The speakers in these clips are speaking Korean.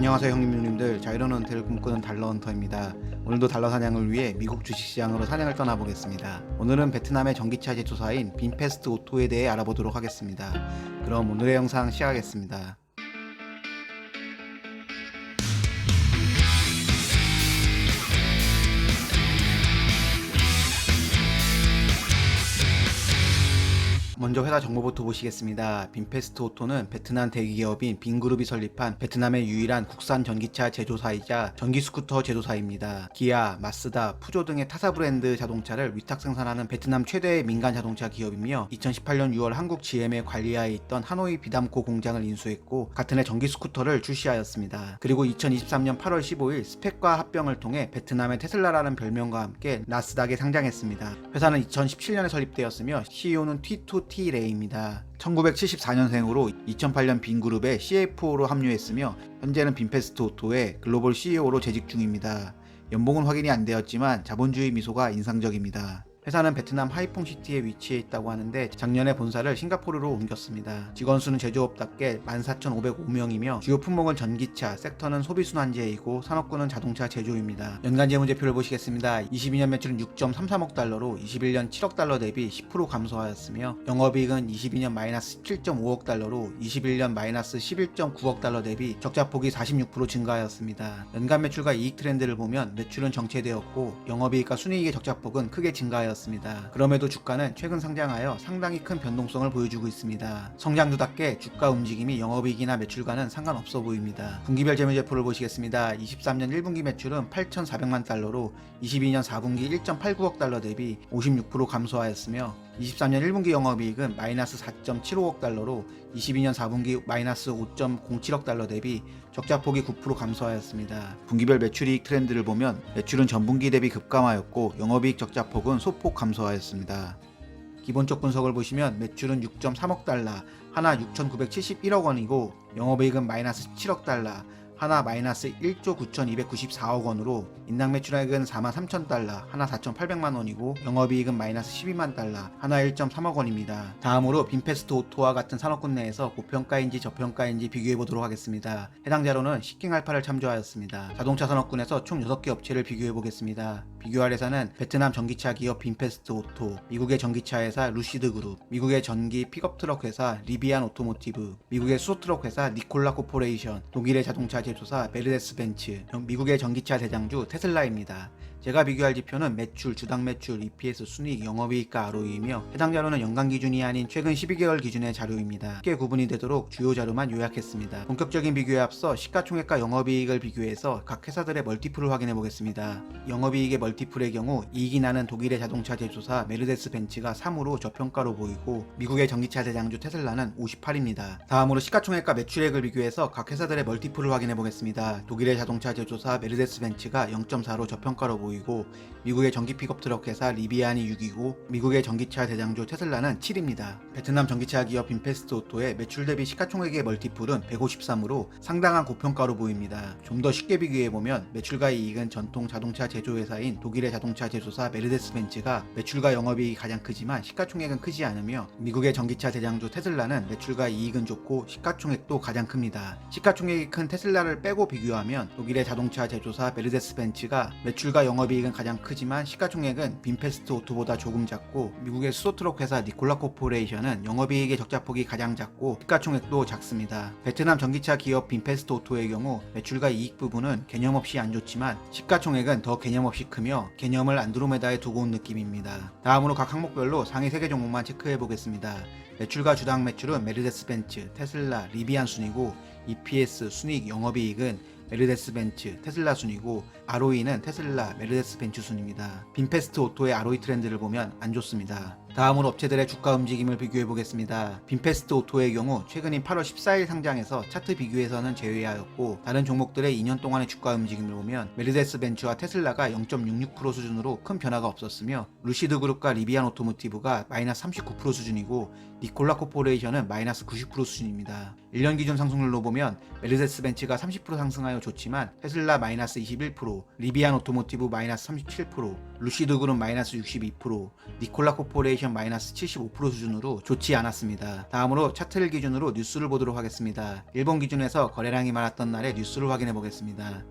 안녕하세요 형님 누님들. 자유로운 은퇴를 꿈꾸는 달러헌터입니다. 오늘도 달러 사냥을 위해 미국 주식시장으로 사냥을 떠나보겠습니다. 오늘은 베트남의 전기차 제조사인 빈페스트 오토에 대해 알아보도록 하겠습니다. 그럼 오늘의 영상 시작하겠습니다. 먼저 회사 정보부터 보시겠습니다. 빈페스트 오토는 베트남 대기업인 빈그룹이 설립한 베트남의 유일한 국산 전기차 제조사이자 전기 스쿠터 제조사입니다. 기아, 마쓰다, 푸조 등의 타사 브랜드 자동차를 위탁 생산하는 베트남 최대의 민간 자동차 기업이며 2018년 6월 한국 GM의 관리하에 있던 하노이 비담코 공장을 인수했고 같은 해 전기 스쿠터를 출시하였습니다. 그리고 2023년 8월 15일 스펙과 합병을 통해 베트남의 테슬라라는 별명과 함께 나스닥에 상장했습니다. 회사는 2017년에 설립되었으며 CEO는 T2T 레이입니다. 1974년생으로 2008년 빈그룹의 CFO로 합류했으며 현재는 빈페스트 오토의 글로벌 CEO로 재직 중입니다. 연봉은 확인이 안 되었지만 자본주의 미소가 인상적입니다. 회사는 베트남 하이퐁시티에 위치해 있다고 하는데 작년에 본사를 싱가포르로 옮겼습니다. 직원 수는 제조업답게 14,505명이며 주요 품목은 전기차, 섹터는 소비순환재이고 산업군은 자동차 제조입니다. 연간 재무제표를 보시겠습니다. 22년 매출은 6.33억 달러로 21년 7억 달러 대비 10% 감소하였으며 영업이익은 22년 마이너스 17.5억 달러로 21년 마이너스 11.9억 달러 대비 적자폭이 46% 증가하였습니다. 연간 매출과 이익 트렌드를 보면 매출은 정체되었고 영업이익과 순이익의 적자폭은 크게 증가하였습니다. 그럼에도 주가는 최근 상장하여 상당히 큰 변동성을 보여주고 있습니다. 성장주답게 주가 움직임이 영업이익이나 매출과는 상관없어 보입니다. 분기별 재무제표를 보시겠습니다. 23년 1분기 매출은 8,400만 달러로 22년 4분기 1.89억 달러 대비 56% 감소하였으며 23년 1분기 영업이익은 마이너스 4.75억 달러로 22년 4분기 마이너스 5.07억 달러 대비 적자폭이 9% 감소하였습니다. 분기별 매출이익 트렌드를 보면 매출은 전분기 대비 급감하였고 영업이익 적자폭은 소폭 감소하였습니다. 기본적 분석을 보시면 매출은 6.3억 달러, 하나 6,971억 원이고 영업이익은 마이너스 7억 달러, 하나 마이너스 1조 9,294억 원으로 인당 매출액은 4만 3천 달러, 하나 4,800만 원이고 영업이익은 마이너스 12만 달러, 하나 1.3억 원입니다. 다음으로 빈페스트 오토와 같은 산업군 내에서 고평가인지 저평가인지 비교해보도록 하겠습니다. 해당 자료는 시킹알파를 참조하였습니다. 자동차 산업군에서 총 6개 업체를 비교해보겠습니다. 비교할 회사는 베트남 전기차 기업 빈페스트 오토, 미국의 전기차 회사 루시드 그룹, 미국의 전기 픽업트럭 회사 리비안 오토모티브, 미국의 수소트럭 회사 니콜라 코퍼레이션, 독일의 자동차 제조사 메르세데스 벤츠, 미국의 전기차 대장주 테슬라입니다. 제가 비교할 지표는 매출, 주당 매출, EPS, 순이익, 영업이익과 ROE이며 해당 자료는 연간 기준이 아닌 최근 12개월 기준의 자료입니다. 쉽게 구분이 되도록 주요 자료만 요약했습니다. 본격적인 비교에 앞서 시가총액과 영업이익을 비교해서 각 회사들의 멀티플을 확인해 보겠습니다. 영업이익의 멀티플의 경우 이익이 나는 독일의 자동차 제조사 메르세데스 벤츠가 3으로 저평가로 보이고 미국의 전기차 대장주 테슬라는 58입니다. 다음으로 시가총액과 매출액을 비교해서 각 회사들의 멀티플을 확인해 보겠습니다. 독일의 자동차 제조사 메르세데스 벤츠가 0.4로 저평가로 보이고 미국의 전기 픽업 트럭 회사 리비안이 6이고 미국의 전기차 대장주 테슬라는 7입니다. 베트남 전기차 기업 빈페스트 오토의 매출 대비 시가총액의 멀티플은 153으로 상당한 고평가로 보입니다. 좀 더 쉽게 비교해보면 매출과 이익은 전통 자동차 제조회사인 독일의 자동차 제조사 메르세데스 벤츠가 매출과 영업이익이 가장 크지만 시가총액은 크지 않으며 미국의 전기차 대장주 테슬라는 매출과 이익은 좋고 시가총액도 가장 큽니다. 시가총액이 큰 테슬라를 빼고 비교하면 독일의 자동차 제조사 메르세데스 벤츠가 매출과 영업이익은 가장 크지만 시가총액은 빈페스트 오토보다 조금 작고 미국의 수소트럭 회사 니콜라 코퍼레이션은 영업이익의 적자폭이 가장 작고 시가총액도 작습니다. 베트남 전기차 기업 빈페스트 오토의 경우 매출과 이익 부분은 개념 없이 안 좋지만 시가총액은 더 개념 없이 크며 개념을 안드로메다에 두고 온 느낌입니다. 다음으로 각 항목별로 상위 3개 종목만 체크해 보겠습니다. 매출과 주당 매출은 메르세데스 벤츠, 테슬라, 리비안 순이고 EPS, 순이익, 영업이익은 메르세데스 벤츠, 테슬라 순이고 ROE는 테슬라, 메르세데스 벤츠 순입니다. 빈페스트 오토의 ROE 트렌드를 보면 안 좋습니다. 다음으로 업체들의 주가 움직임을 비교해 보겠습니다. 빈페스트 오토의 경우 최근인 8월 14일 상장에서 차트 비교에서는 제외하였고 다른 종목들의 2년 동안의 주가 움직임을 보면 메르세데스 벤츠와 테슬라가 0.66% 수준으로 큰 변화가 없었으며 루시드 그룹과 리비안 오토모티브가 마이너스 39% 수준이고 니콜라 코퍼레이션은 마이너스 90% 수준입니다. 1년 기준 상승률로 보면 메르세데스 벤츠가 30% 상승하여 좋지만 테슬라 마이너스 21%, 리비안 오토모티브 마이너스 37%, 루시드 그룹 마이너스 62%, 니콜라 코퍼레이션 마이너스 75% 수준으로 좋지 않았습니다. 다음으로 차트를 기준으로 뉴스를 보도록 하겠습니다. 일본 기준에서 거래량이 많았던 날의 뉴스를 확인해 보겠습니다.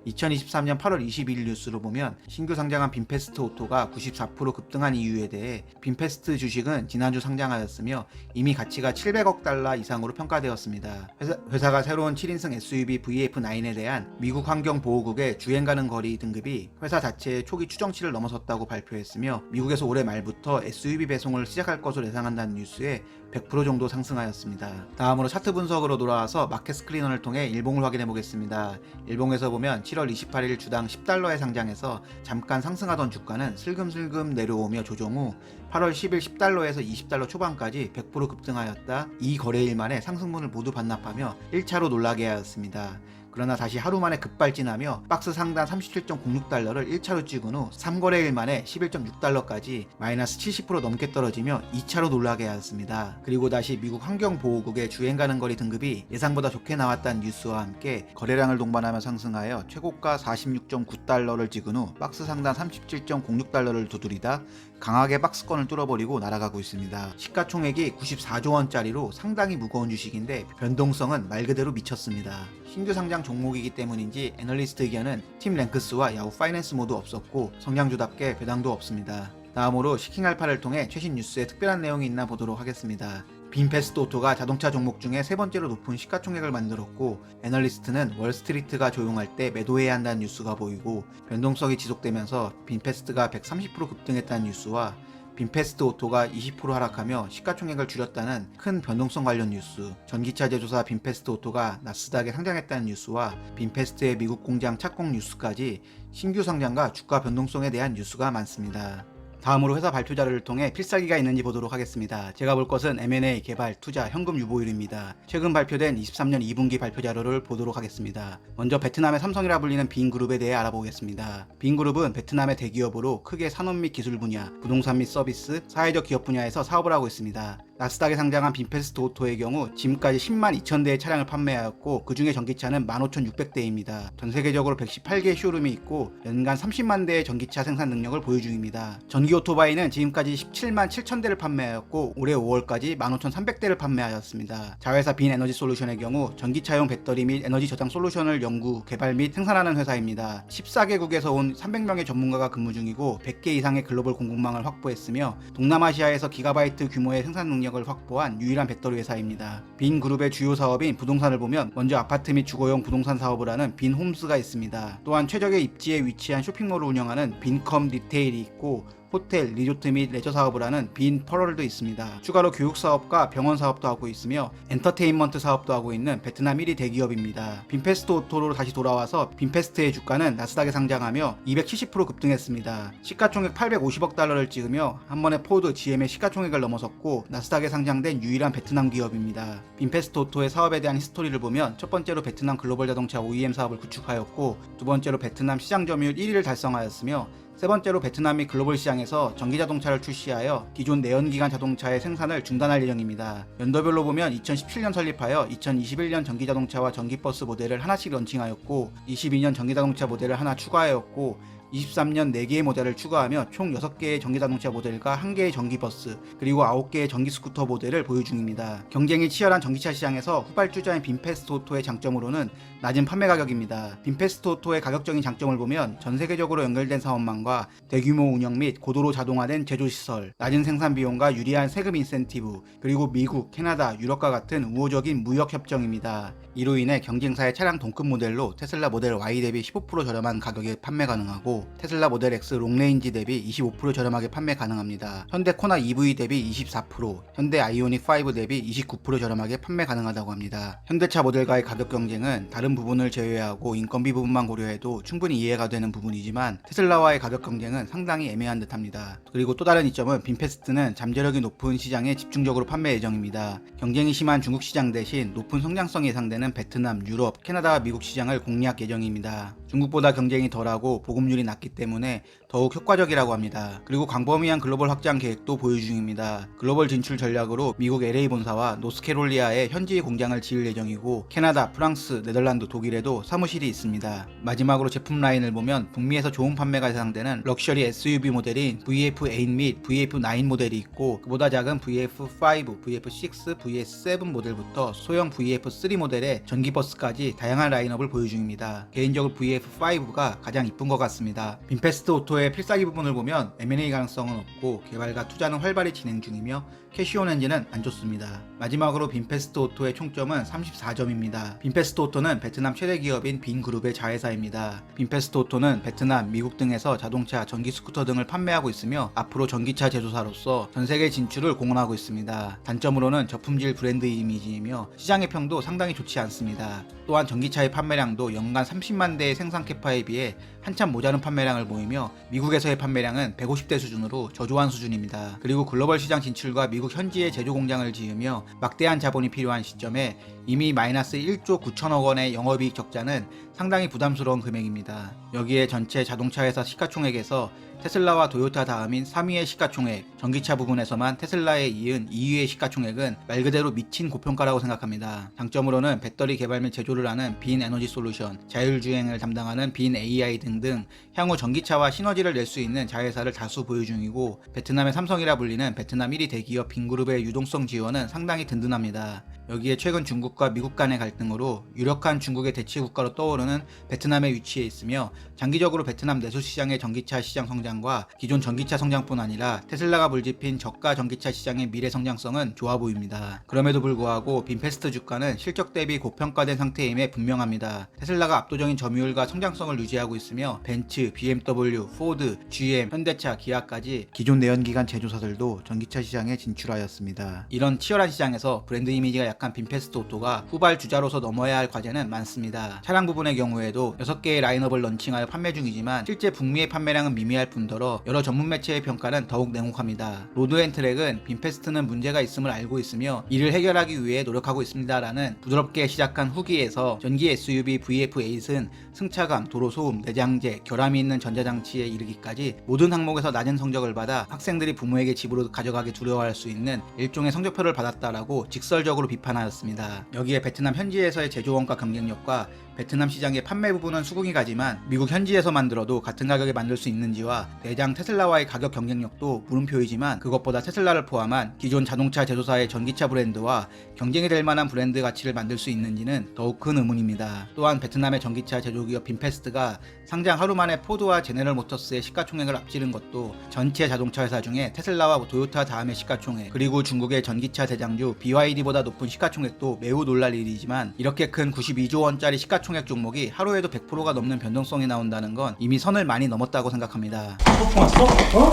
2023년 8월 22일 뉴스로 보면 신규 상장한 빈페스트 오토가 94% 급등한 이유에 대해 빈페스트 주식은 지난주 상장하였으며 이미 가치가 700억 달러 이상으로 평가되었습니다. 회사가 새로운 7인승 SUV VF9에 대한 미국 환경보호국의 주행 가능 거리 등급이 회사 자체의 초기 추정치를 넘어섰다고 발표했으며 미국에서 올해 말부터 SUV 배송을 시작할 것으로 예상한다는 뉴스에 100% 정도 상승하였습니다. 다음으로 차트 분석으로 돌아와서 마켓 스크리너를 통해 일봉을 확인해 보겠습니다. 일봉에서 보면 7월 28일 주당 10달러에 상장해서 잠깐 상승하던 주가는 슬금슬금 내려오며 조정 후 8월 10일 10달러에서 20달러 초반까지 100% 급등하였다. 이 거래일 만에 상승분을 모두 반납하며 1차로 놀라게 하였습니다. 그러나 다시 하루 만에 급발진하며 박스 상단 37.06달러를 1차로 찍은 후 3거래일 만에 11.6달러까지 마이너스 70% 넘게 떨어지며 2차로 놀라게 하였습니다. 그리고 다시 미국 환경보호국의 주행 가능 거리 등급이 예상보다 좋게 나왔다는 뉴스와 함께 거래량을 동반하며 상승하여 최고가 46.9달러를 찍은 후 박스 상단 37.06달러를 두드리다 강하게 박스권을 뚫어버리고 날아가고 있습니다. 시가총액이 94조 원짜리로 상당히 무거운 주식인데 변동성은 말 그대로 미쳤습니다. 신규 상장 종목이기 때문인지 애널리스트 의견은 팀 랭크스와 야후 파이낸스 모두 없었고 성장주답게 배당도 없습니다. 다음으로 시킹알파를 통해 최신 뉴스에 특별한 내용이 있나 보도록 하겠습니다. 빈페스트 오토가 자동차 종목 중에 세 번째로 높은 시가총액을 만들었고 애널리스트는 월스트리트가 조용할 때 매도해야 한다는 뉴스가 보이고 변동성이 지속되면서 빈페스트가 130% 급등했다는 뉴스와 빈페스트 오토가 20% 하락하며 시가총액을 줄였다는 큰 변동성 관련 뉴스, 전기차 제조사 빈페스트 오토가 나스닥에 상장했다는 뉴스와 빈페스트의 미국 공장 착공 뉴스까지 신규 상장과 주가 변동성에 대한 뉴스가 많습니다. 다음으로 회사 발표 자료를 통해 필살기가 있는지 보도록 하겠습니다. 제가 볼 것은 M&A, 개발, 투자, 현금 유보율입니다. 최근 발표된 23년 2분기 발표 자료를 보도록 하겠습니다. 먼저 베트남의 삼성이라 불리는 빈그룹에 대해 알아보겠습니다. 빈그룹은 베트남의 대기업으로 크게 산업 및 기술 분야, 부동산 및 서비스, 사회적 기업 분야에서 사업을 하고 있습니다. 나스닥에 상장한 빈페스트 오토의 경우 지금까지 10만 2천 대의 차량을 판매하였고 그 중에 전기차는 15,600대입니다. 전 세계적으로 118개의 쇼룸이 있고 연간 30만 대의 전기차 생산 능력을 보유 중입니다. 전기 오토바이는 지금까지 17만 7천 대를 판매하였고 올해 5월까지 15,300대를 판매하였습니다. 자회사 빈 에너지 솔루션의 경우 전기차용 배터리 및 에너지 저장 솔루션을 연구, 개발 및 생산하는 회사입니다. 14개국에서 온 300명의 전문가가 근무 중이고 100개 이상의 글로벌 공급망을 확보했으며 동남아시아에서 기가바이트 규모의 생산 능력을 확보한 유일한 배터리 회사입니다. 빈 그룹의 주요 사업인 부동산을 보면 먼저 아파트 및 주거용 부동산 사업을 하는 빈 홈스가 있습니다. 또한 최적의 입지에 위치한 쇼핑몰을 운영하는 빈컴 리테일이 있고 호텔, 리조트 및 레저 사업을 하는 빈 퍼럴도 있습니다. 추가로 교육 사업과 병원 사업도 하고 있으며 엔터테인먼트 사업도 하고 있는 베트남 1위 대기업입니다. 빈페스트 오토로 다시 돌아와서 빈페스트의 주가는 나스닥에 상장하며 270% 급등했습니다. 시가총액 850억 달러를 찍으며 한 번에 포드, GM의 시가총액을 넘어섰고 나스닥에 상장된 유일한 베트남 기업입니다. 빈페스트 오토의 사업에 대한 히스토리를 보면 첫 번째로 베트남 글로벌 자동차 OEM 사업을 구축하였고 두 번째로 베트남 시장 점유율 1위를 달성하였으며 세 번째로 베트남 및 글로벌 시장에서 전기자동차를 출시하여 기존 내연기관 자동차의 생산을 중단할 예정입니다. 연도별로 보면 2017년 설립하여 2021년 전기자동차와 전기버스 모델을 하나씩 런칭하였고 22년 전기자동차 모델을 하나 추가하였고 23년 4개의 모델을 추가하며 총 6개의 전기자동차 모델과 1개의 전기버스 그리고 9개의 전기스쿠터 모델을 보유 중입니다. 경쟁이 치열한 전기차 시장에서 후발주자인 빈페스트 오토의 장점으로는 낮은 판매 가격입니다. 빈페스트 오토의 가격적인 장점을 보면 전 세계적으로 연결된 사업망과 대규모 운영 및 고도로 자동화된 제조시설, 낮은 생산 비용과 유리한 세금 인센티브, 그리고 미국, 캐나다, 유럽과 같은 우호적인 무역 협정입니다. 이로 인해 경쟁사의 차량 동급 모델로 테슬라 모델 Y 대비 15% 저렴한 가격에 판매 가능하고 테슬라 모델 X 롱레인지 대비 25% 저렴하게 판매 가능합니다. 현대 코나 EV 대비 24%, 현대 아이오닉 5 대비 29% 저렴하게 판매 가능하다고 합니다. 현대차 모델과의 가격 경쟁은 다른 부분을 제외하고 인건비 부분만 고려해도 충분히 이해가 되는 부분이지만 테슬라와의 가격 경쟁은 상당히 애매한 듯합니다. 그리고 또 다른 이점은 빈페스트는 잠재력이 높은 시장에 집중적으로 판매 예정입니다. 경쟁이 심한 중국 시장 대신 높은 성장성이 예상되는 베트남, 유럽, 캐나다와 미국 시장을 공략 예정입니다. 중국보다 경쟁이 덜하고 보급률이 낮기 때문에 더욱 효과적이라고 합니다. 그리고 광범위한 글로벌 확장 계획도 보유 중입니다. 글로벌 진출 전략으로 미국 LA 본사와 노스캐롤리아에 현지 공장을 지을 예정이고 캐나다, 프랑스, 네덜란드, 독일에도 사무실이 있습니다. 마지막으로 제품 라인을 보면 북미에서 좋은 판매가 예상되는 럭셔리 SUV 모델인 VF8 및 VF9 모델이 있고 그보다 작은 VF5, VF6, VS7 모델부터 소형 VF3 모델의 전기버스까지 다양한 라인업을 보유 중입니다. 개인적으로 VF5가 가장 이쁜 것 같습니다. 빈페스트 오토의 필살기 부분을 보면 M&A 가능성은 없고 개발과 투자는 활발히 진행 중이며 캐시온 엔진은 안 좋습니다. 마지막으로 빈페스트 오토의 총점은 34점입니다. 빈페스트 오토는 베트남 최대 기업인 빈그룹의 자회사입니다. 빈페스트 오토는 베트남, 미국 등에서 자동차, 전기 스쿠터 등을 판매하고 있으며 앞으로 전기차 제조사로서 전세계 진출을 공언하고 있습니다. 단점으로는 저품질 브랜드 이미지이며 시장의 평도 상당히 좋지 않습니다. 또한 전기차의 판매량도 연간 30만 대의 생산 캐파에 비해 한참 모자른 판매량을 보이며 미국에서의 판매량은 150대 수준으로 저조한 수준입니다. 그리고 글로벌 시장 진출과 미국 현지에 제조 공장을 지으며 막대한 자본이 필요한 시점에 이미 마이너스 1조 9천억 원의 영업이익 적자는 상당히 부담스러운 금액입니다. 여기에 전체 자동차 회사 시가총액에서 테슬라와 도요타 다음인 3위의 시가총액, 전기차 부분에서만 테슬라에 이은 2위의 시가총액은 말 그대로 미친 고평가라고 생각합니다. 장점으로는 배터리 개발 및 제조를 하는 빈 에너지 솔루션, 자율주행을 담당하는 빈 AI 등등 향후 전기차와 시너지를 낼 수 있는 자회사를 다수 보유 중이고 베트남의 삼성이라 불리는 베트남 1위 대기업 빈그룹의 유동성 지원은 상당히 든든합니다. 여기에 최근 중국과 미국 간의 갈등으로 유력한 중국의 대치 국가로 떠오르는 베트남에 위치해 있으며 장기적으로 베트남 내수 시장의 전기차 시장 성장과 기존 전기차 성장뿐 아니라 테슬라가 물집힌 저가 전기차 시장의 미래 성장성은 좋아 보입니다. 그럼에도 불구하고 빈페스트 주가는 실적 대비 고평가된 상태임에 분명합니다. 테슬라가 압도적인 점유율과 성장성을 유지하고 있으며 벤츠, BMW, 포드, GM, 현대차, 기아까지 기존 내연기관 제조사들도 전기차 시장에 진출하였습니다. 이런 치열한 시장에서 브랜드 이미지가 약한 빈페스트 오토가 후발 주자로서 넘어야 할 과제는 많습니다. 차량 부분의 경우에도 6개의 라인업을 런칭하여 판매 중이지만 실제 북미의 판매량은 미미할 뿐더러 여러 전문 매체의 평가는 더욱 냉혹합니다. 로드앤트랙은 빈페스트는 문제가 있음을 알고 있으며 이를 해결하기 위해 노력하고 있습니다라는 부드럽게 시작한 후기에서 전기 SUV VF8은 승차감, 도로 소음, 내장재, 결함이 있는 전자장치에 이르기까지 모든 항목에서 낮은 성적을 받아 학생들이 부모에게 집으로 가져가기 두려워할 수 있는 일종의 성적표를 받았다라고 직설적으로 비판하였습니다. 여기에 베트남 현지에서의 제조원가 경쟁력과 베트남 시장의 판매 부분은 수긍이 가지만 미국 현지에서 만들어도 같은 가격에 만들 수 있는지와 대장 테슬라와의 가격 경쟁력도 물음표이지만 그것보다 테슬라를 포함한 기존 자동차 제조사의 전기차 브랜드와 경쟁이 될 만한 브랜드 가치를 만들 수 있는지는 더욱 큰 의문입니다. 또한 베트남의 전기차 제조기업 빈페스트가 상장 하루 만에 포드와 제네럴 모터스의 시가총액을 앞지른 것도 전체 자동차 회사 중에 테슬라와 도요타 다음의 시가총액 그리고 중국의 전기차 대장주 BYD보다 높은 시가총액도 매우 놀랄 일이지만 이렇게 큰 92조 원짜리 시가총액 종목이 하루에도 100%가 넘는 변동성이 나온다는 건 이미 선을 많이 넘었다고 생각합니다. 소풍 왔어? 어?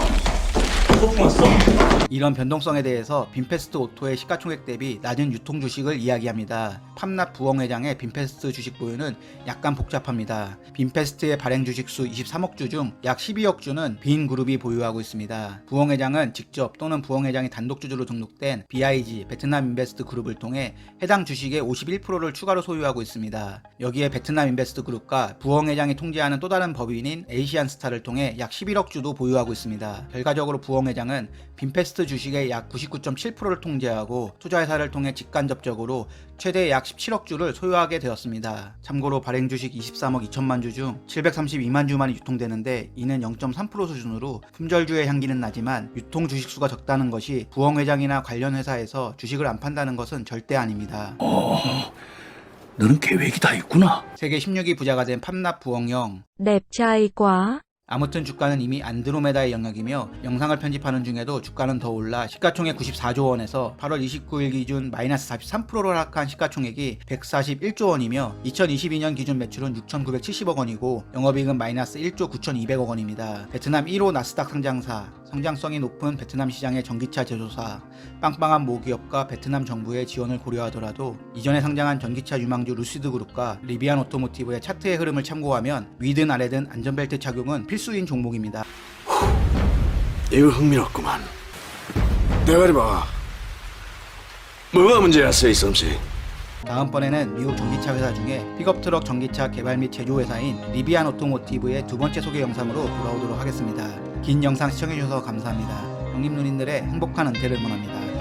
소풍 왔어? 이런 변동성에 대해서 빈페스트 오토의 시가총액 대비 낮은 유통 주식을 이야기합니다. 팜납 부엉회장의 빈페스트 주식 보유는 약간 복잡합니다. 빈페스트의 발행 주식수 23억 주 중 약 12억 주는 빈 그룹이 보유하고 있습니다. 부엉회장은 직접 또는 부엉회장이 단독 주주로 등록된 BIG 베트남 인베스트 그룹을 통해 해당 주식의 51%를 추가로 소유하고 있습니다. 여기에 베트남 인베스트 그룹과 부엉회장이 통제하는 또 다른 법인인 에이시안스타를 통해 약 11억 주도 보유하고 있습니다. 결과적으로 부엉회장은 빈페스트 주식의 약 99.7%를 통제하고 투자회사를 통해 직간접적으로 최대 약 17억 주를 소유하게 되었습니다. 참고로 발행 주식 23억 2천만 주 중 732만 주만이 유통되는데 이는 0.3% 수준으로 품절주의 향기는 나지만 유통 주식수가 적다는 것이 부엉 회장이나 관련 회사에서 주식을 안 판다는 것은 절대 아닙니다. 너는 계획이 다 있구나. 세계 16위 부자가 된 팜납 부엉형. Đẹp trai quá. 아무튼 주가는 이미 안드로메다의 영역이며 영상을 편집하는 중에도 주가는 더 올라 시가총액 94조 원에서 8월 29일 기준 마이너스 43%로 하락한 시가총액이 141조 원이며 2022년 기준 매출은 6,970억 원이고 영업이익은 마이너스 1조 9,200억 원입니다. 베트남 1호 나스닥 상장사, 성장성이 높은 베트남 시장의 전기차 제조사, 빵빵한 모기업과 베트남 정부의 지원을 고려하더라도 이전에 상장한 전기차 유망주 루시드 그룹과 리비안 오토모티브의 차트의 흐름을 참고하면 위든 아래든 안전벨트 착용은 필수인 종목입니다. 이거 흥미롭구만. 대가리 봐. 뭐가 문제야, 세이섬씨? 다음번에는 미국 전기차 회사 중에 픽업트럭 전기차 개발 및 제조 회사인 리비안 오토모티브의 두 번째 소개 영상으로 돌아오도록 하겠습니다. 긴 영상 시청해주셔서 감사합니다. 형님 누님들의 행복한 은퇴를 응원합니다.